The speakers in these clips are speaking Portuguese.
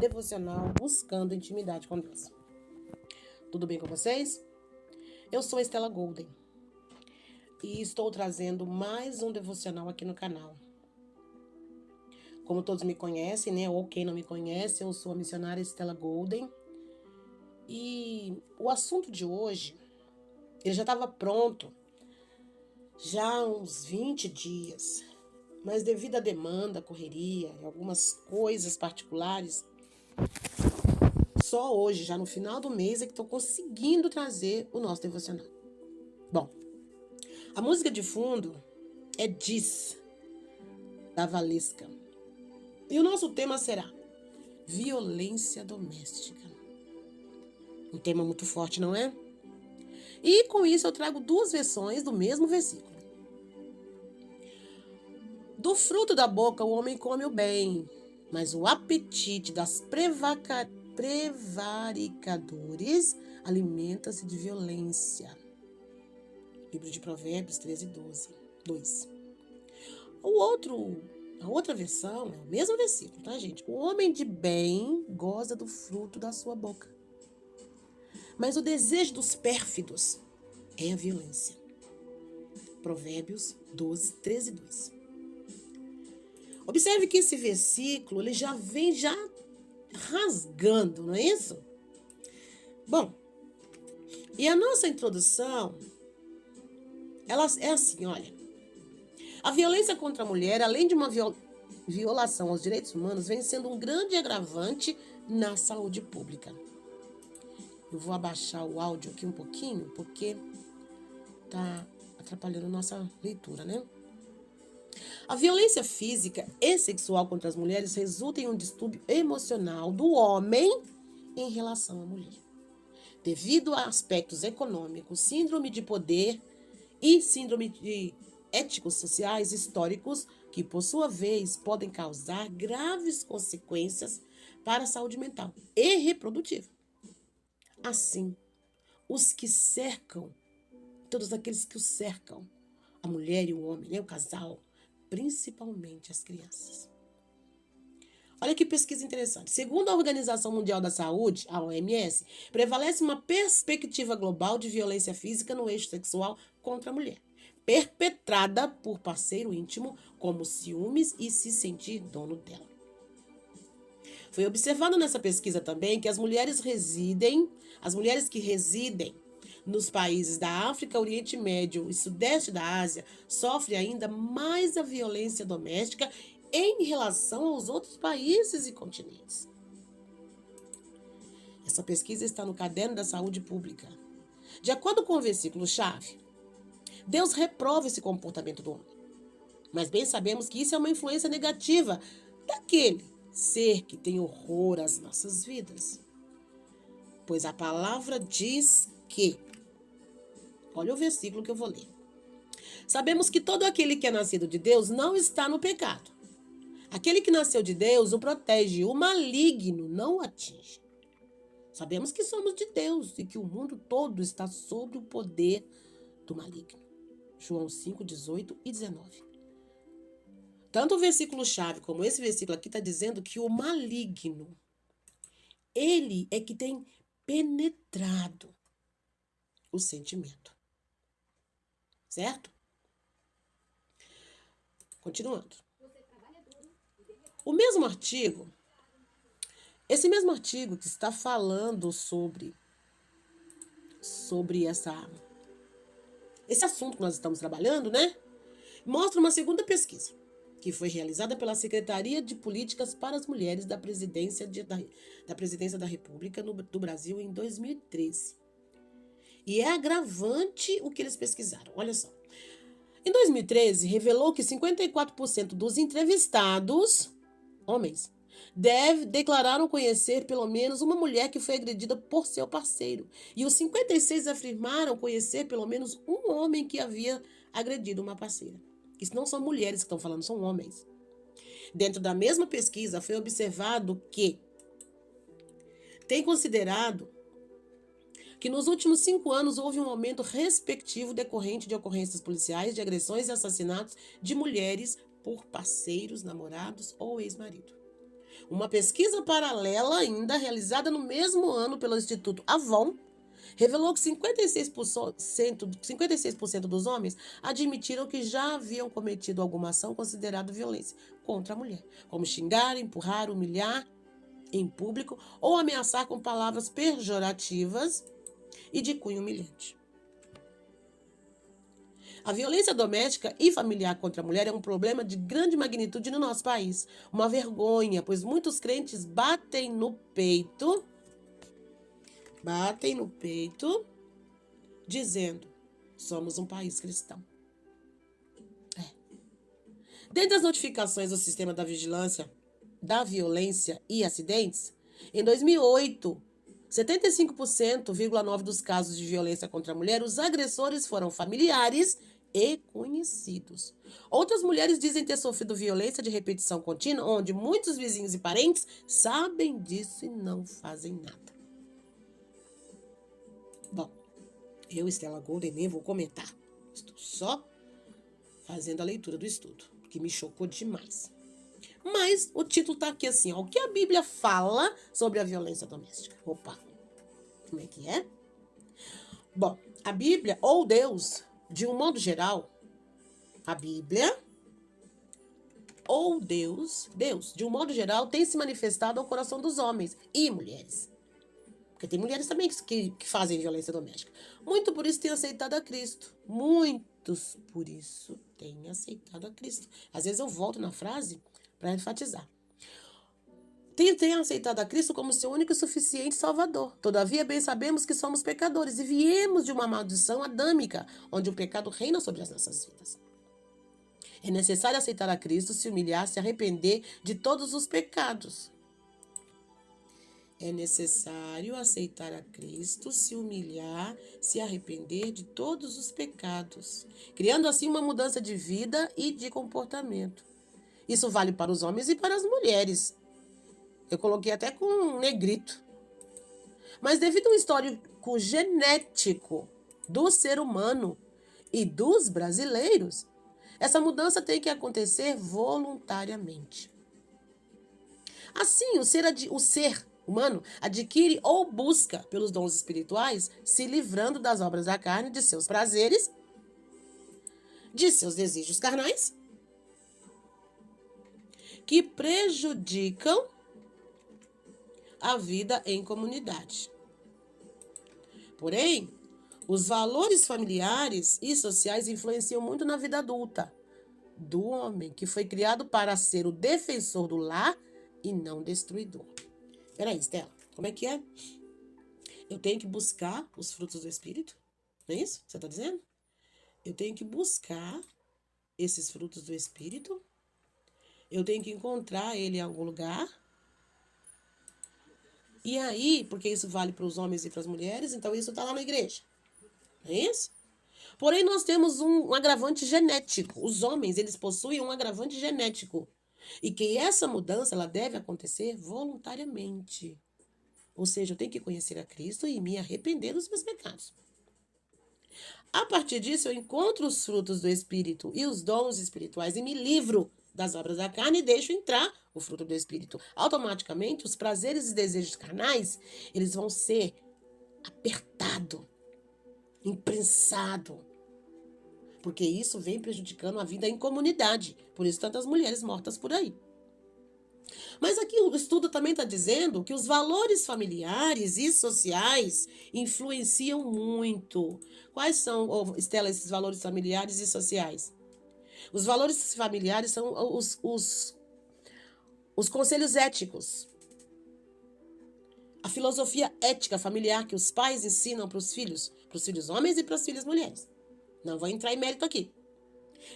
devocional Buscando Intimidade com Deus. Tudo bem com vocês? Eu sou a Estela Golden e estou trazendo mais um devocional aqui no canal. Como todos me conhecem, né? Ou quem não me conhece, eu sou a missionária Estela Golden. E o assunto de hoje, ele já estava pronto já há uns 20 dias. Mas devido à demanda, correria e algumas coisas particulares, só hoje, já no final do mês, é que estou conseguindo trazer o nosso devocional. Bom, a música de fundo é Diz, da Valesca. E o nosso tema será violência doméstica. Um tema muito forte, não é? E com isso eu trago duas versões do mesmo versículo. Do fruto da boca o homem come o bem, mas o apetite das prevaricadores alimenta-se de violência. Livro de Provérbios 13:2. A outra versão é o mesmo versículo, tá, gente? O homem de bem goza do fruto da sua boca, mas o desejo dos pérfidos é a violência. Provérbios 13:2. Observe que esse versículo ele já vem rasgando, não é isso? Bom, e a nossa introdução, ela é assim, olha. A violência contra a mulher, além de uma violação aos direitos humanos, vem sendo um grande agravante na saúde pública. Eu vou abaixar o áudio aqui um pouquinho, porque está atrapalhando a nossa leitura, né? A violência física e sexual contra as mulheres resulta em um distúrbio emocional do homem em relação à mulher. Devido a aspectos econômicos, síndrome de poder e síndrome de éticos sociais históricos, que por sua vez podem causar graves consequências para a saúde mental e reprodutiva. Assim, os que cercam, todos aqueles que o cercam, a mulher e o homem, né, o casal, principalmente as crianças. Olha que pesquisa interessante. Segundo a Organização Mundial da Saúde, a OMS, prevalece uma perspectiva global de violência física no eixo sexual contra a mulher, perpetrada por parceiro íntimo, como ciúmes e se sentir dono dela. Foi observado nessa pesquisa também que as mulheres que residem nos países da África, Oriente Médio e Sudeste da Ásia sofrem ainda mais a violência doméstica em relação aos outros países e continentes. Essa pesquisa está no Caderno da Saúde Pública. De acordo com o versículo-chave, Deus reprova esse comportamento do homem. Mas bem sabemos que isso é uma influência negativa daquele ser que tem horror às nossas vidas. Pois a palavra diz que, olha o versículo que eu vou ler. Sabemos que todo aquele que é nascido de Deus não está no pecado. Aquele que nasceu de Deus o protege, o maligno não o atinge. Sabemos que somos de Deus e que o mundo todo está sob o poder do maligno. João 5:18 e 19. Tanto o versículo-chave como esse versículo aqui está dizendo que o maligno, ele é que tem penetrado o sentimento. Certo? Continuando. Esse mesmo artigo que está falando sobre esse assunto que nós estamos trabalhando, né? Mostra uma segunda pesquisa, que foi realizada pela Secretaria de Políticas para as Mulheres da Presidência da República do Brasil em 2013. E é agravante o que eles pesquisaram. Olha só. Em 2013, revelou que 54% dos entrevistados, homens, declararam conhecer pelo menos uma mulher que foi agredida por seu parceiro. E os 56% afirmaram conhecer pelo menos um homem que havia agredido uma parceira. Isso não são mulheres que estão falando, são homens. Dentro da mesma pesquisa, foi observado que tem considerado que nos últimos 5 anos houve um aumento respectivo decorrente de ocorrências policiais, de agressões e assassinatos de mulheres por parceiros, namorados ou ex-marido. Uma pesquisa paralela ainda, realizada no mesmo ano pelo Instituto Avon, revelou que 56% dos homens admitiram que já haviam cometido alguma ação considerada violência contra a mulher, como xingar, empurrar, humilhar em público ou ameaçar com palavras pejorativas e de cunho humilhante. A violência doméstica e familiar contra a mulher é um problema de grande magnitude no nosso país. Uma vergonha, pois muitos crentes batem no peito, dizendo: somos um país cristão. Dentre as notificações do Sistema da Vigilância da Violência e Acidentes, em 2008, 75,9% dos casos de violência contra a mulher, os agressores foram familiares e conhecidos. Outras mulheres dizem ter sofrido violência de repetição contínua, onde muitos vizinhos e parentes sabem disso e não fazem nada. Bom, eu, Estela Golden, nem vou comentar. Estou só fazendo a leitura do estudo, que me chocou demais. Mas o título está aqui assim, ó, o que a Bíblia fala sobre a violência doméstica. Opa, como é que é? Bom, a Bíblia, ou Deus, de um modo geral, a Bíblia, ou Deus, de um modo geral, tem se manifestado ao coração dos homens e mulheres. Porque tem mulheres também que fazem violência doméstica. Muito por isso têm aceitado a Cristo. Muitos por isso têm aceitado a Cristo. Às vezes eu volto na frase para enfatizar. Têm aceitado a Cristo como seu único e suficiente Salvador. Todavia, bem sabemos que somos pecadores e viemos de uma maldição adâmica, onde o pecado reina sobre as nossas vidas. É necessário aceitar a Cristo, se humilhar, se arrepender de todos os pecados. É necessário aceitar a Cristo, se humilhar, se arrepender de todos os pecados, criando assim uma mudança de vida e de comportamento. Isso vale para os homens e para as mulheres. Eu coloquei até com um negrito. Mas devido ao histórico genético do ser humano e dos brasileiros, essa mudança tem que acontecer voluntariamente. Assim, o ser humano adquire ou busca pelos dons espirituais, se livrando das obras da carne, de seus prazeres, de seus desejos carnais, que prejudicam a vida em comunidade. Porém, os valores familiares e sociais influenciam muito na vida adulta do homem, que foi criado para ser o defensor do lar e não destruidor. Peraí, Estela, como é que é? Eu tenho que buscar os frutos do Espírito? Não é isso que você está dizendo? Eu tenho que buscar esses frutos do Espírito? Eu tenho que encontrar ele em algum lugar? E aí, porque isso vale para os homens e para as mulheres, então isso está lá na igreja. Não é isso? Porém, nós temos um agravante genético. Os homens, eles possuem um agravante genético. E que essa mudança, ela deve acontecer voluntariamente. Ou seja, eu tenho que conhecer a Cristo e me arrepender dos meus pecados. A partir disso, eu encontro os frutos do Espírito e os dons espirituais e me livro das obras da carne e deixo entrar o fruto do Espírito. Automaticamente, os prazeres e desejos carnais, eles vão ser apertados, imprensados. Porque isso vem prejudicando a vida em comunidade. Por isso, tantas mulheres mortas por aí. Mas aqui o estudo também está dizendo que os valores familiares e sociais influenciam muito. Quais são, Estela, esses valores familiares e sociais? Os valores familiares são os conselhos éticos. A filosofia ética familiar que os pais ensinam para os filhos homens e para as filhas mulheres. Não vou entrar em mérito aqui.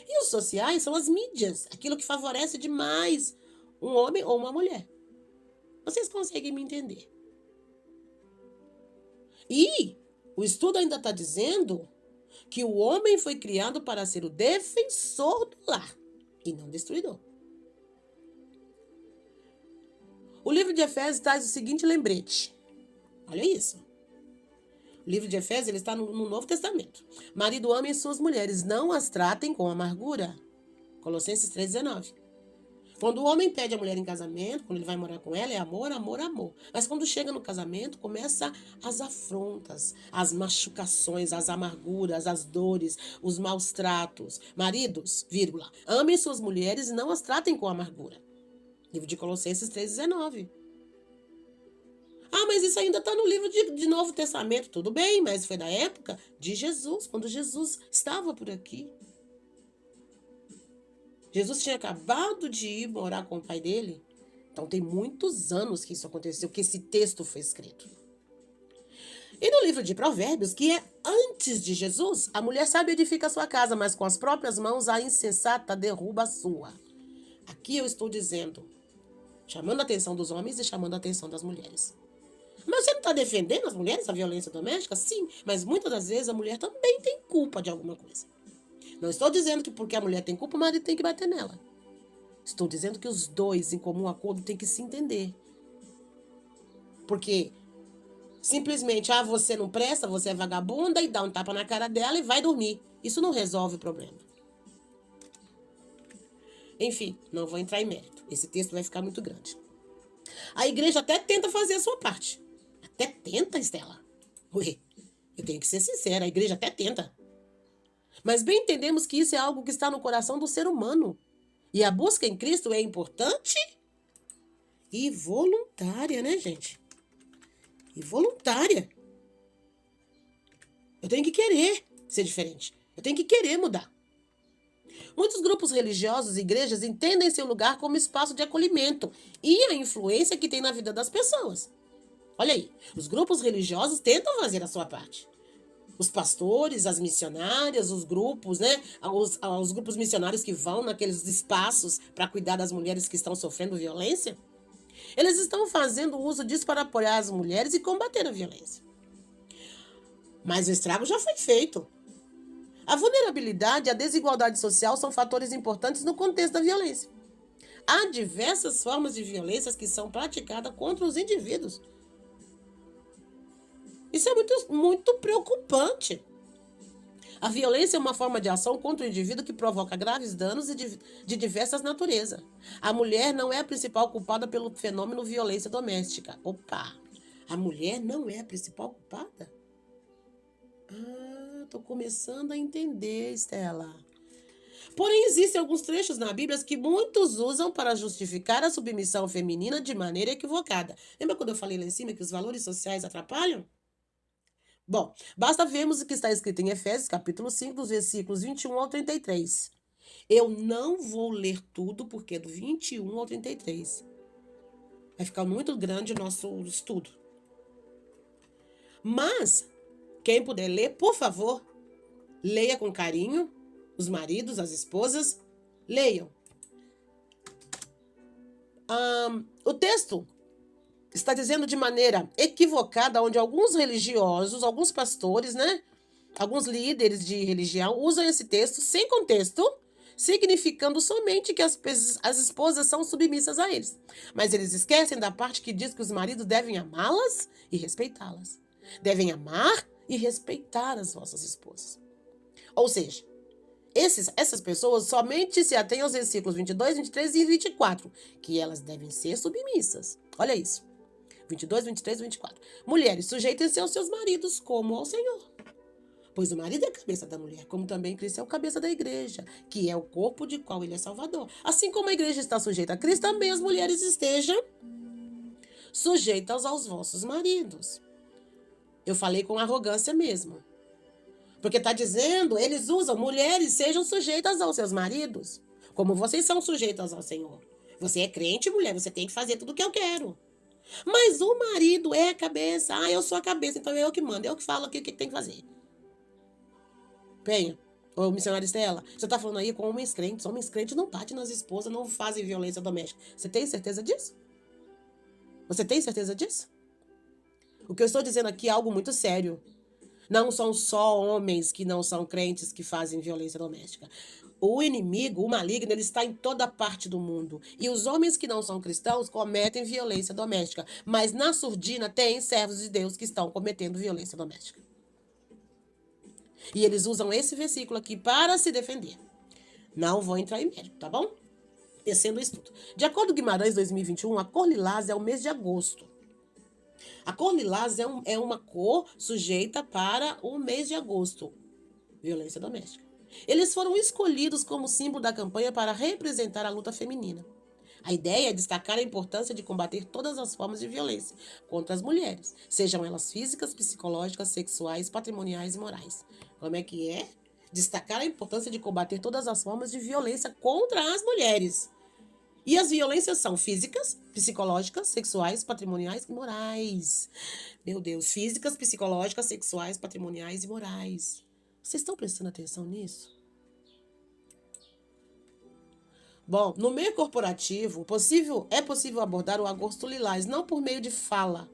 E os sociais são as mídias, aquilo que favorece demais um homem ou uma mulher. Vocês conseguem me entender? E o estudo ainda está dizendo que o homem foi criado para ser o defensor do lar e não destruidor. O livro de Efésios traz o seguinte lembrete. Olha isso. O livro de Efésios ele está no Novo Testamento. Marido, amem suas mulheres, não as tratem com amargura. Colossenses 3,19. Quando o homem pede a mulher em casamento, quando ele vai morar com ela, é amor, amor, amor. Mas quando chega no casamento, começa as afrontas, as machucações, as amarguras, as dores, os maus tratos. Maridos, vírgula, amem suas mulheres e não as tratem com amargura. Livro de Colossenses 3,19. Ah, mas isso ainda está no livro de Novo Testamento. Tudo bem, mas foi da época de Jesus, quando Jesus estava por aqui. Jesus tinha acabado de ir morar com o pai dele. Então tem muitos anos que isso aconteceu, que esse texto foi escrito. E no livro de Provérbios, que é antes de Jesus, a mulher sábia edifica a sua casa, mas com as próprias mãos a insensata derruba a sua. Aqui eu estou dizendo, chamando a atenção dos homens e chamando a atenção das mulheres. Mas você não está defendendo as mulheres, a violência doméstica? Sim, mas muitas das vezes a mulher também tem culpa de alguma coisa. Não estou dizendo que porque a mulher tem culpa, o marido tem que bater nela. Estou dizendo que os dois, em comum acordo, têm que se entender. Porque simplesmente, você não presta, você é vagabunda, e dá um tapa na cara dela e vai dormir. Isso não resolve o problema. Enfim, não vou entrar em mérito. Esse texto vai ficar muito grande. A igreja até tenta fazer a sua parte. Até tenta, Estela. Ué, eu tenho que ser sincera, a igreja até tenta. Mas bem entendemos que isso é algo que está no coração do ser humano. E a busca em Cristo é importante e voluntária, né, gente? E voluntária. Eu tenho que querer ser diferente. Eu tenho que querer mudar. Muitos grupos religiosos e igrejas entendem seu lugar como espaço de acolhimento e a influência que tem na vida das pessoas. Olha aí, os grupos religiosos tentam fazer a sua parte. Os pastores, as missionárias, os grupos, né? Os grupos missionários que vão naqueles espaços para cuidar das mulheres que estão sofrendo violência, eles estão fazendo uso disso para apoiar as mulheres e combater a violência. Mas o estrago já foi feito. A vulnerabilidade e a desigualdade social são fatores importantes no contexto da violência. Há diversas formas de violências que são praticadas contra os indivíduos. Isso é muito, muito preocupante. A violência é uma forma de ação contra o indivíduo que provoca graves danos de diversas naturezas. A mulher não é a principal culpada pelo fenômeno violência doméstica. Opa! A mulher não é a principal culpada? Estou começando a entender, Estela. Porém, existem alguns trechos na Bíblia que muitos usam para justificar a submissão feminina de maneira equivocada. Lembra quando eu falei lá em cima que os valores sociais atrapalham? Bom, basta vermos o que está escrito em Efésios, capítulo 5, dos versículos 21 ao 33. Eu não vou ler tudo, porque é do 21 ao 33. Vai ficar muito grande o nosso estudo. Mas, quem puder ler, por favor, leia com carinho. Os maridos, as esposas, leiam. O texto está dizendo de maneira equivocada, onde alguns religiosos, alguns pastores, né? Alguns líderes de religião usam esse texto sem contexto, significando somente que as esposas são submissas a eles. Mas eles esquecem da parte que diz que os maridos devem amá-las e respeitá-las. Devem amar e respeitar as vossas esposas. Ou seja, essas pessoas somente se atêm aos versículos 22, 23 e 24, que elas devem ser submissas. Olha isso. 22, 23 e 24. Mulheres, sujeitem-se aos seus maridos como ao Senhor. Pois o marido é a cabeça da mulher, como também Cristo é o cabeça da igreja, que é o corpo de qual ele é salvador. Assim como a igreja está sujeita a Cristo, também as mulheres estejam sujeitas aos vossos maridos. Eu falei com arrogância mesmo. Porque está dizendo, eles usam, mulheres sejam sujeitas aos seus maridos, como vocês são sujeitas ao Senhor. Você é crente, mulher, você tem que fazer tudo o que eu quero. Mas o marido é a cabeça. Eu sou a cabeça, então é eu que mando, é eu que falo aqui o que tem que fazer. Penha, ô missionária Estela, você está falando aí com homens crentes. Homens crentes não batem nas esposas, não fazem violência doméstica. Você tem certeza disso? Você tem certeza disso? O que eu estou dizendo aqui é algo muito sério. Não são só homens que não são crentes que fazem violência doméstica. O inimigo, o maligno, ele está em toda parte do mundo. E os homens que não são cristãos cometem violência doméstica. Mas na surdina tem servos de Deus que estão cometendo violência doméstica. E eles usam esse versículo aqui para se defender. Não vou entrar em mérito, tá bom? tecendo o estudo. De acordo com Guimarães 2021, a cor lilás é o mês de agosto. A cor lilás é uma cor sujeita para o mês de agosto. Violência doméstica. Eles foram escolhidos como símbolo da campanha para representar a luta feminina. A ideia é destacar a importância de combater todas as formas de violência contra as mulheres, sejam elas físicas, psicológicas, sexuais, patrimoniais e morais. Como é que é? Destacar a importância de combater todas as formas de violência contra as mulheres. E as violências são físicas, psicológicas, sexuais, patrimoniais e morais. Meu Deus, físicas, psicológicas, sexuais, patrimoniais e morais. Vocês estão prestando atenção nisso? Bom, no meio corporativo, é possível abordar o agosto lilás não por meio de fala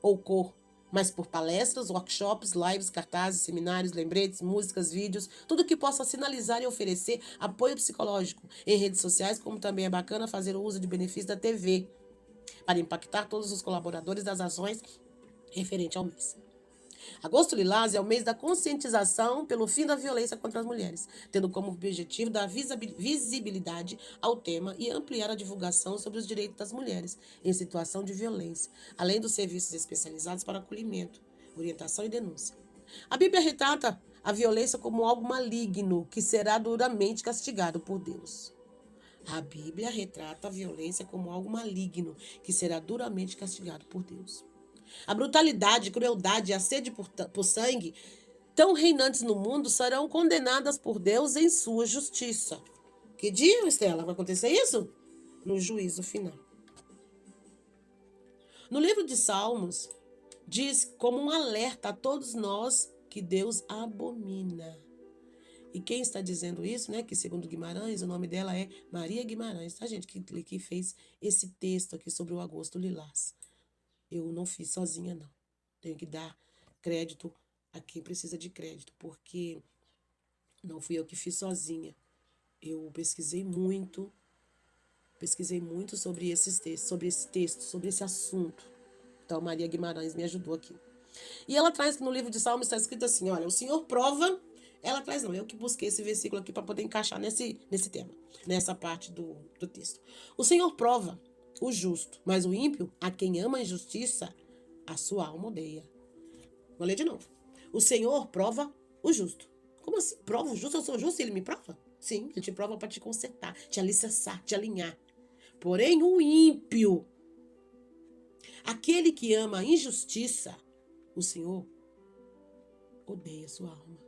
ou cor, mas por palestras, workshops, lives, cartazes, seminários, lembretes, músicas, vídeos, tudo que possa sinalizar e oferecer apoio psicológico em redes sociais, como também é bacana fazer o uso de benefícios da TV para impactar todos os colaboradores das ações referente ao mês. Agosto Lilás é o mês da conscientização pelo fim da violência contra as mulheres, tendo como objetivo dar visibilidade ao tema e ampliar a divulgação sobre os direitos das mulheres em situação de violência, além dos serviços especializados para acolhimento, orientação e denúncia. A Bíblia retrata a violência como algo maligno que será duramente castigado por Deus. A Bíblia retrata a violência como algo maligno que será duramente castigado por Deus. A brutalidade, a crueldade e a sede por sangue, tão reinantes no mundo, serão condenadas por Deus em sua justiça. Que dia, Estela, vai acontecer isso? No juízo final. No livro de Salmos, diz como um alerta a todos nós que Deus abomina. E quem está dizendo isso, né? Que segundo Guimarães, o nome dela é Maria Guimarães, tá, gente? Que fez esse texto aqui sobre o agosto lilás. Eu não fiz sozinha, não. Tenho que dar crédito a quem precisa de crédito, porque não fui eu que fiz sozinha. Eu pesquisei muito sobre esses textos, sobre esse assunto. Então, Maria Guimarães me ajudou aqui. E ela traz que no livro de Salmos está escrito assim, olha, o Senhor prova... Ela traz, não, eu que busquei esse versículo aqui para poder encaixar nesse tema, nessa parte do texto. O Senhor prova o justo, mas o ímpio, a quem ama a injustiça, a sua alma odeia. Vou ler de novo. O Senhor prova o justo. Como assim? Prova o justo? Eu sou justo e ele me prova? Sim, ele te prova para te consertar, te alicerçar, te alinhar. Porém, o ímpio, aquele que ama a injustiça, o Senhor odeia a sua alma.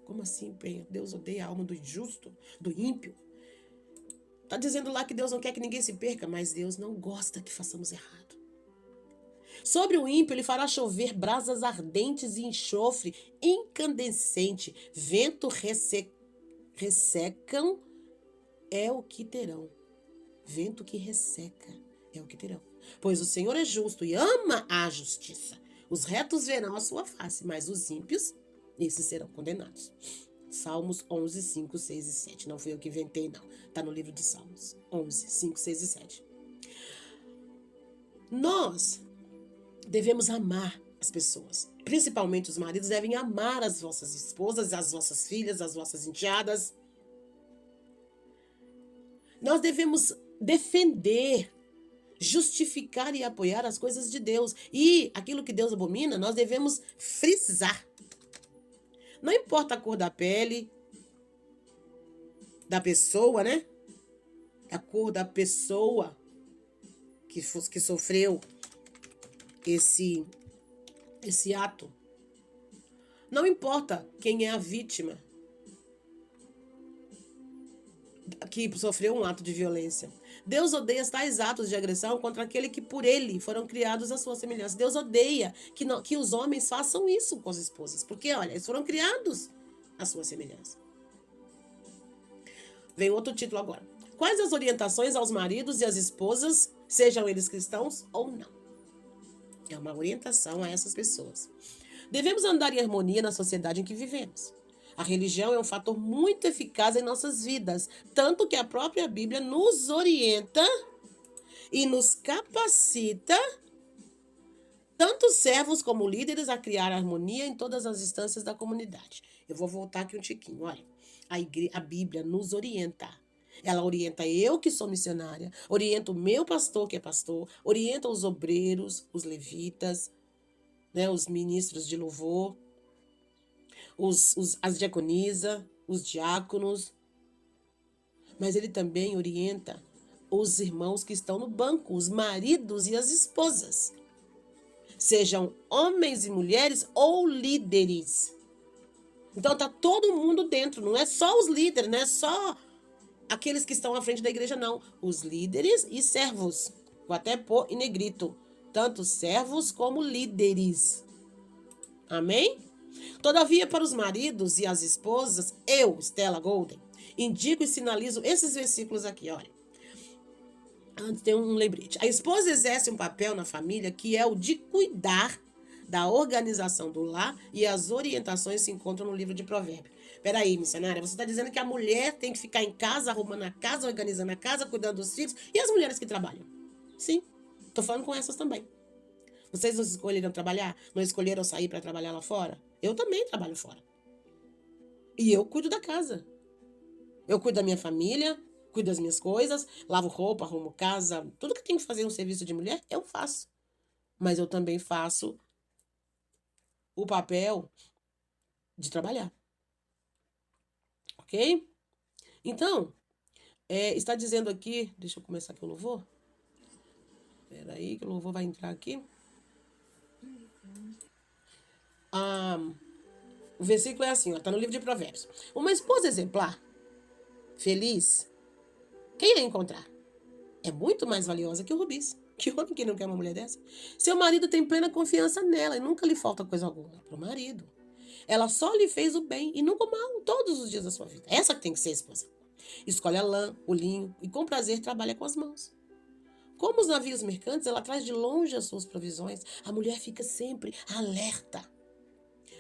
Como assim, Deus odeia a alma do injusto, do ímpio? Está dizendo lá que Deus não quer que ninguém se perca, mas Deus não gosta que façamos errado. Sobre o ímpio, ele fará chover brasas ardentes e enxofre incandescente. Vento ressecam é o que terão. Vento que resseca é o que terão. Pois o Senhor é justo e ama a justiça. Os retos verão a sua face, mas os ímpios, esses serão condenados. Salmos 11, 5, 6 e 7. Não fui eu que inventei, não. Está no livro de Salmos 11, 5, 6 e 7. Nós devemos amar as pessoas. Principalmente os maridos devem amar as vossas esposas, as vossas filhas, as vossas enteadas. Nós devemos defender, justificar e apoiar as coisas de Deus. E aquilo que Deus abomina, nós devemos frisar. Não importa a cor da pele da pessoa, né? A cor da pessoa que sofreu esse ato. Não importa quem é a vítima que sofreu um ato de violência. Deus odeia tais atos de agressão contra aquele que por ele foram criados à sua semelhança. Deus odeia que os homens façam isso com as esposas. Porque, olha, eles foram criados à sua semelhança. Vem outro título agora. Quais as orientações aos maridos e às esposas, sejam eles cristãos ou não? É uma orientação a essas pessoas. Devemos andar em harmonia na sociedade em que vivemos. A religião é um fator muito eficaz em nossas vidas, tanto que a própria Bíblia nos orienta e nos capacita, tanto servos como líderes, a criar harmonia em todas as instâncias da comunidade. Eu vou voltar aqui um tiquinho, olha. A Bíblia nos orienta Ela orienta eu, que sou missionária, orienta o meu pastor, que é pastor, orienta os obreiros, os levitas, né, os ministros de louvor, as diaconisas, os diáconos, mas ele também orienta os irmãos que estão no banco, os maridos e as esposas, sejam homens e mulheres ou líderes. Então tá todo mundo dentro, não é só os líderes, não é só aqueles que estão à frente da igreja, não. Os líderes e servos. Vou até pôr em negrito. Tanto servos como líderes. Amém? Todavia, para os maridos e as esposas, eu, Stella Golden, indico e sinalizo esses versículos aqui, olha. Antes tem um lembrete. A esposa exerce um papel na família que é o de cuidar da organização do lar, e as orientações se encontram no livro de Provérbios. Peraí, missionária, você está dizendo que a mulher tem que ficar em casa, arrumando a casa, organizando a casa, cuidando dos filhos, e as mulheres que trabalham? Sim, estou falando com essas também. Vocês não escolheram trabalhar? Não escolheram sair para trabalhar lá fora? Eu também trabalho fora. E eu cuido da casa. Eu cuido da minha família, cuido das minhas coisas, lavo roupa, arrumo casa, tudo que tem que fazer um serviço de mulher, eu faço. Mas eu também faço o papel de trabalhar. Ok? Então, está dizendo aqui, deixa eu começar aqui o louvor. Espera aí, que o louvor vai entrar aqui. O versículo é assim, está no livro de Provérbios. Uma esposa exemplar, feliz, quem a encontrar? É muito mais valiosa que o rubis. Que homem que não quer uma mulher dessa? Seu marido tem plena confiança nela e nunca lhe falta coisa alguma. Para o marido. Ela só lhe fez o bem e nunca o mal todos os dias da sua vida. Essa que tem que ser a esposa. Escolhe a lã, o linho e com prazer trabalha com as mãos. Como os navios mercantes, ela traz de longe as suas provisões. A mulher fica sempre alerta.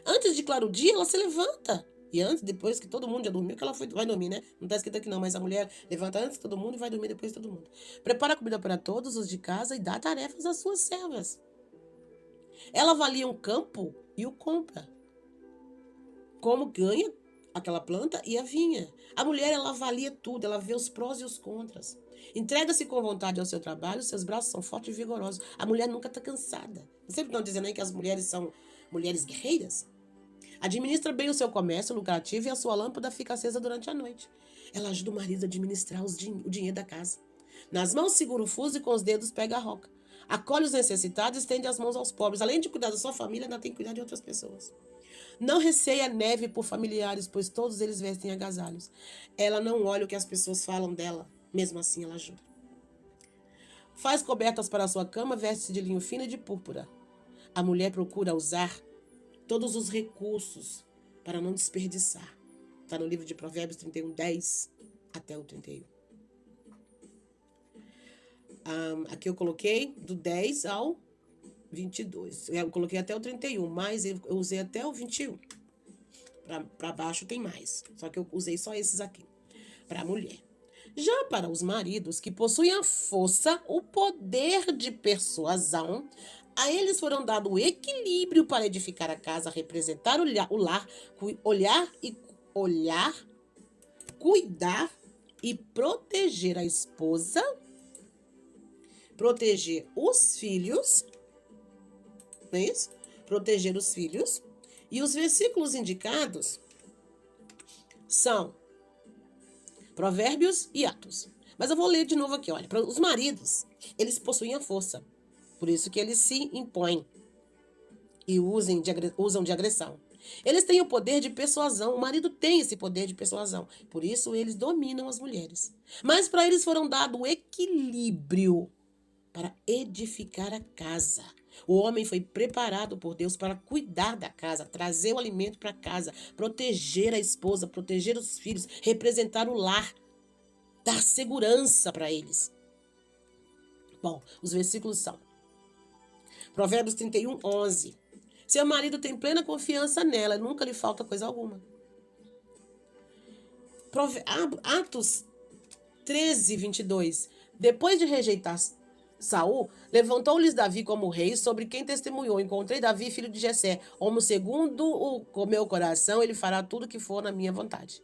Antes de claro o dia, ela se levanta. E antes, depois que todo mundo já dormiu, que ela vai dormir, né? Não está escrito aqui não, mas a mulher levanta antes de todo mundo e vai dormir depois de todo mundo. Prepara comida para todos os de casa e dá tarefas às suas servas. Ela avalia um campo e o compra. Como ganha aquela planta e a vinha. A mulher, ela avalia tudo, ela vê os prós e os contras. Entrega-se com vontade ao seu trabalho, seus braços são fortes e vigorosos. A mulher nunca está cansada. Sempre estão dizendo aí que as mulheres são mulheres guerreiras. Administra bem o seu comércio lucrativo e a sua lâmpada fica acesa durante a noite. Ela ajuda o marido a administrar o dinheiro da casa. Nas mãos segura o fuso e com os dedos pega a roca. Acolhe os necessitados e estende as mãos aos pobres. Além de cuidar da sua família, ainda tem que cuidar de outras pessoas. Não receia neve por familiares, pois todos eles vestem agasalhos. Ela não olha o que as pessoas falam dela. Mesmo assim, ela ajuda. Faz cobertas para a sua cama, veste-se de linho fino e de púrpura. A mulher procura usar todos os recursos para não desperdiçar. Está no livro de Provérbios 31, 10 até o 31. Aqui eu coloquei do 10 ao 22. Eu coloquei até o 31, mas eu usei até o 21. Para baixo tem mais. Só que eu usei só esses aqui. Para a mulher. Já para os maridos que possuem a força, o poder de persuasão, a eles foram dado o equilíbrio para edificar a casa, representar o lar, cuidar e proteger a esposa, proteger os filhos, não é isso? Proteger os filhos. E os versículos indicados são Provérbios e Atos. Mas eu vou ler de novo aqui, olha. Para os maridos, eles possuem a força. Por isso que eles se impõem e usam de agressão. Eles têm o poder de persuasão. O marido tem esse poder de persuasão. Por isso eles dominam as mulheres. Mas para eles foram dado o equilíbrio para edificar a casa. O homem foi preparado por Deus para cuidar da casa, trazer o alimento para casa, proteger a esposa, proteger os filhos, representar o lar, dar segurança para eles. Bom, os versículos são Provérbios 31, 11. Seu marido tem plena confiança nela, nunca lhe falta coisa alguma. Atos 13, 22. Depois de rejeitar Saul, levantou-lhes Davi como rei, sobre quem testemunhou: encontrei Davi, filho de Jessé, homem segundo o meu coração, ele fará tudo que for na minha vontade.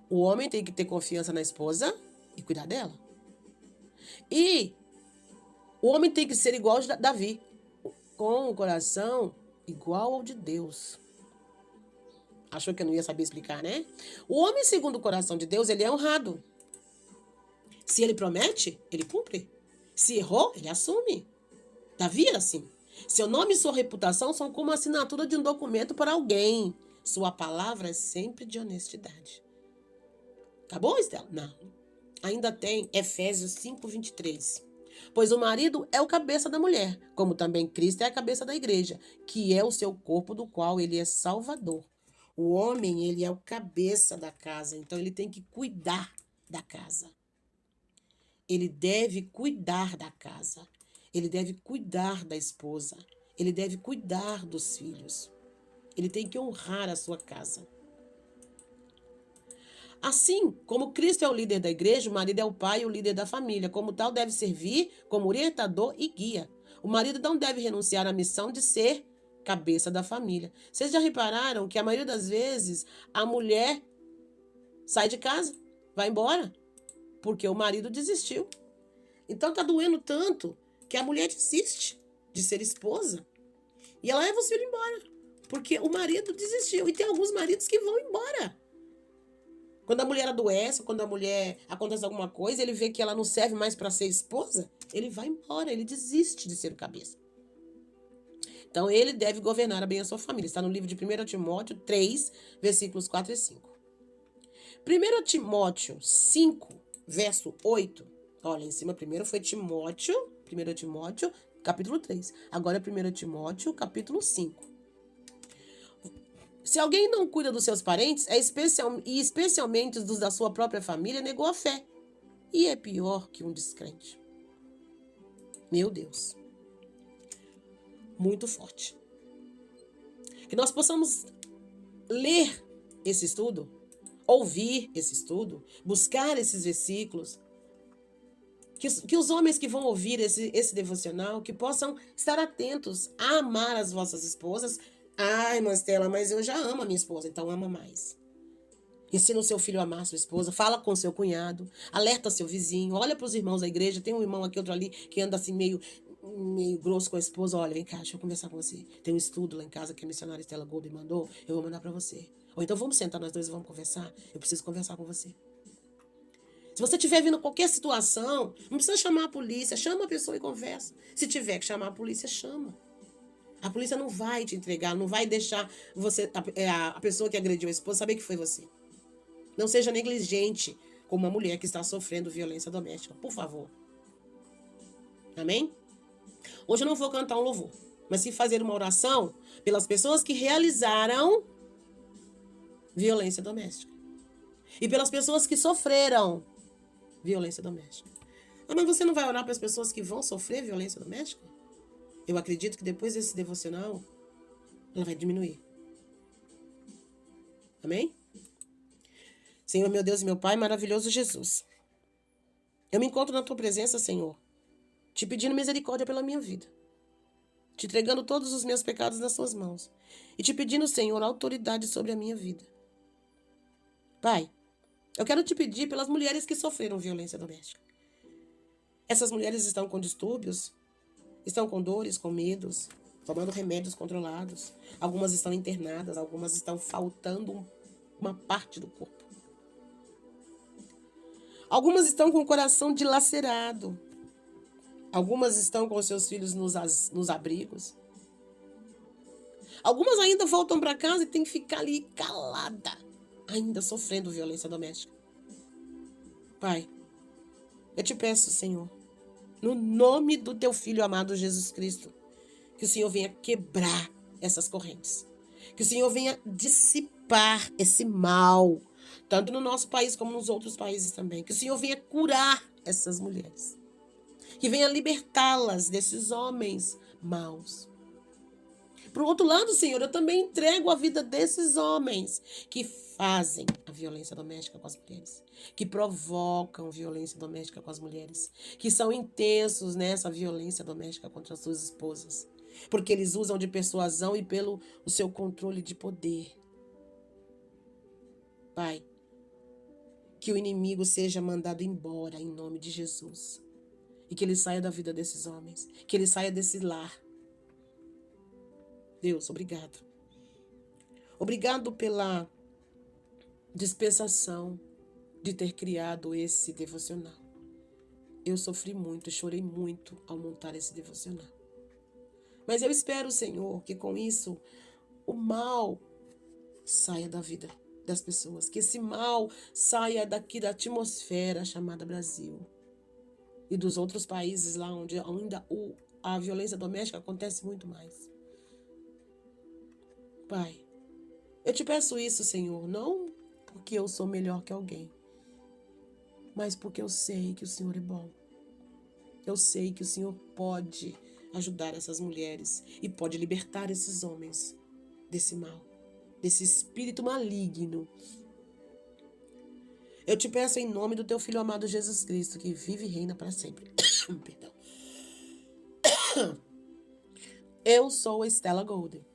O homem tem que ter confiança na esposa e cuidar dela. E o homem tem que ser igual a Davi, com o coração igual ao de Deus. Achou que eu não ia saber explicar, né? O homem segundo o coração de Deus, ele é honrado. Se ele promete, ele cumpre. Se errou, ele assume. Davi era assim. Seu nome e sua reputação são como a assinatura de um documento para alguém. Sua palavra é sempre de honestidade. Acabou, Estela? Não. Ainda tem Efésios 5:23. Pois o marido é o cabeça da mulher, como também Cristo é a cabeça da igreja, que é o seu corpo, do qual ele é salvador. O homem, ele é o cabeça da casa, então ele tem que cuidar da casa. Ele deve cuidar da casa. Ele deve cuidar da esposa. Ele deve cuidar dos filhos. Ele tem que honrar a sua casa. Assim como Cristo é o líder da igreja, o marido é o pai e o líder da família. Como tal, deve servir como orientador e guia. O marido não deve renunciar à missão de ser cabeça da família. Vocês já repararam que a maioria das vezes a mulher sai de casa, vai embora, porque o marido desistiu. Então tá doendo tanto que a mulher desiste de ser esposa e ela leva os filhos embora, porque o marido desistiu. E tem alguns maridos que vão embora. Quando a mulher adoece, quando a mulher acontece alguma coisa, ele vê que ela não serve mais para ser esposa, ele vai embora, ele desiste de ser o cabeça. Então ele deve governar bem a sua família. Está no livro de 1 Timóteo 3, versículos 4 e 5. 1 Timóteo 5, verso 8. Olha, em cima primeiro foi Timóteo, 1 Timóteo, capítulo 3. Agora é 1 Timóteo, capítulo 5. Se alguém não cuida dos seus parentes, especialmente dos da sua própria família, negou a fé. E é pior que um descrente. Meu Deus. Muito forte. Que nós possamos ler esse estudo, ouvir esse estudo, buscar esses versículos. Que os homens que vão ouvir esse devocional, que possam estar atentos a amar as vossas esposas. Ai, Mastela, mas eu já amo a minha esposa, então ama mais. Ensina o seu filho a amar a sua esposa, fala com seu cunhado, alerta seu vizinho, olha para os irmãos da igreja, tem um irmão aqui, outro ali, que anda assim meio grosso com a esposa. Olha, vem cá, deixa eu conversar com você. Tem um estudo lá em casa que a missionária Estela Gobi mandou, eu vou mandar para você. Ou então vamos sentar nós dois e vamos conversar, eu preciso conversar com você. Se você estiver vendo qualquer situação, não precisa chamar a polícia, chama a pessoa e conversa. Se tiver que chamar a polícia, chama. A polícia não vai te entregar, não vai deixar você, a pessoa que agrediu a esposa saber que foi você. Não seja negligente com uma mulher que está sofrendo violência doméstica, por favor. Amém? Hoje eu não vou cantar um louvor, mas sim fazer uma oração pelas pessoas que realizaram violência doméstica. E pelas pessoas que sofreram violência doméstica. Ah, mas você não vai orar para as pessoas que vão sofrer violência doméstica? Eu acredito que depois desse devocional, ela vai diminuir. Amém? Senhor, meu Deus e meu Pai, maravilhoso Jesus. Eu me encontro na tua presença, Senhor, te pedindo misericórdia pela minha vida, te entregando todos os meus pecados nas tuas mãos e te pedindo, Senhor, autoridade sobre a minha vida. Pai, eu quero te pedir pelas mulheres que sofreram violência doméstica. Essas mulheres estão com distúrbios, estão com dores, com medos, tomando remédios controlados. Algumas estão internadas, algumas estão faltando uma parte do corpo. Algumas estão com o coração dilacerado. Algumas estão com seus filhos nos abrigos. Algumas ainda voltam para casa e têm que ficar ali calada, ainda sofrendo violência doméstica. Pai, eu te peço, Senhor, no nome do teu Filho amado Jesus Cristo, que o Senhor venha quebrar essas correntes. Que o Senhor venha dissipar esse mal, tanto no nosso país como nos outros países também. Que o Senhor venha curar essas mulheres. Que venha libertá-las desses homens maus. Por outro lado, Senhor, eu também entrego a vida desses homens que fazem a violência doméstica com as mulheres, que provocam violência doméstica com as mulheres, que são intensos nessa violência doméstica contra as suas esposas, porque eles usam de persuasão e pelo o seu controle de poder. Pai, Que o inimigo seja mandado embora em nome de Jesus. E que ele saia da vida desses homens. Que ele saia desse lar. Deus, obrigado. Obrigado pela dispensação de ter criado esse devocional. Eu sofri muito, chorei muito ao montar esse devocional. Mas eu espero, Senhor, que com isso o mal saia da vida das pessoas. Que esse mal saia daqui da atmosfera chamada Brasil. E dos outros países lá onde ainda a violência doméstica acontece muito mais. Pai, eu te peço isso, Senhor, não porque eu sou melhor que alguém, mas porque eu sei que o Senhor é bom. Eu sei que o Senhor pode ajudar essas mulheres e pode libertar esses homens desse mal, desse espírito maligno. Eu te peço em nome do teu Filho amado Jesus Cristo, que vive e reina para sempre. Perdão. Eu sou a Stella Golden.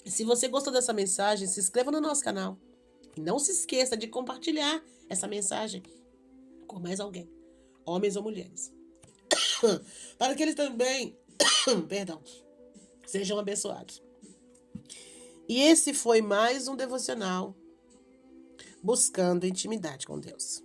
Se você gostou dessa mensagem, se inscreva no nosso canal. E não se esqueça de compartilhar essa mensagem com mais alguém, homens ou mulheres. Para que eles também, perdão, sejam abençoados. E esse foi mais um devocional Buscando Intimidade com Deus.